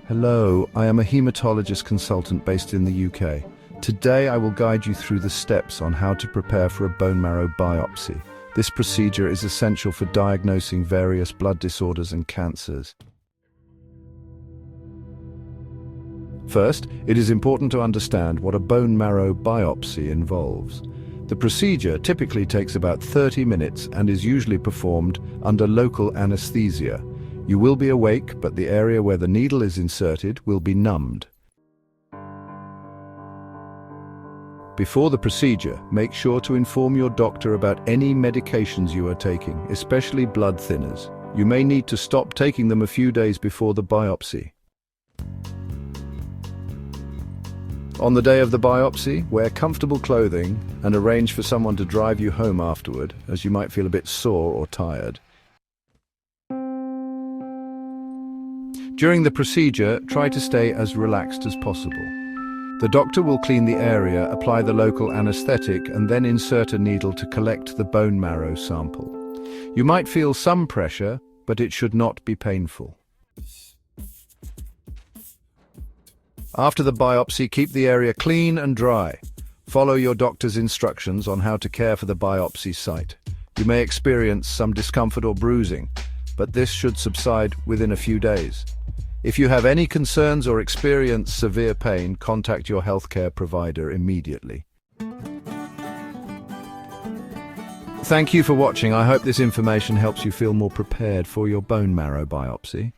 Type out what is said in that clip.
Hello, I am a hematologist consultant based in the UK. Today I will guide you through the steps on how to prepare for a bone marrow biopsy. This procedure is essential for diagnosing various blood disorders and cancers. First, it is important to understand what a bone marrow biopsy involves. The procedure typically takes about 30 minutes and is usually performed under local anesthesia. You will be awake, but the area where the needle is inserted will be numbed. Before the procedure, make sure to inform your doctor about any medications you are taking, especially blood thinners. You may need to stop taking them a few days before the biopsy. On the day of the biopsy, wear comfortable clothing and arrange for someone to drive you home afterward, as you might feel a bit sore or tired. During the procedure, try to stay as relaxed as possible. The doctor will clean the area, apply the local anesthetic, and then insert a needle to collect the bone marrow sample. You might feel some pressure, but it should not be painful. After the biopsy, keep the area clean and dry. Follow your doctor's instructions on how to care for the biopsy site. You may experience some discomfort or bruising, but this should subside within a few days. If you have any concerns or experience severe pain, contact your healthcare provider immediately. Thank you for watching. I hope this information helps you feel more prepared for your bone marrow biopsy.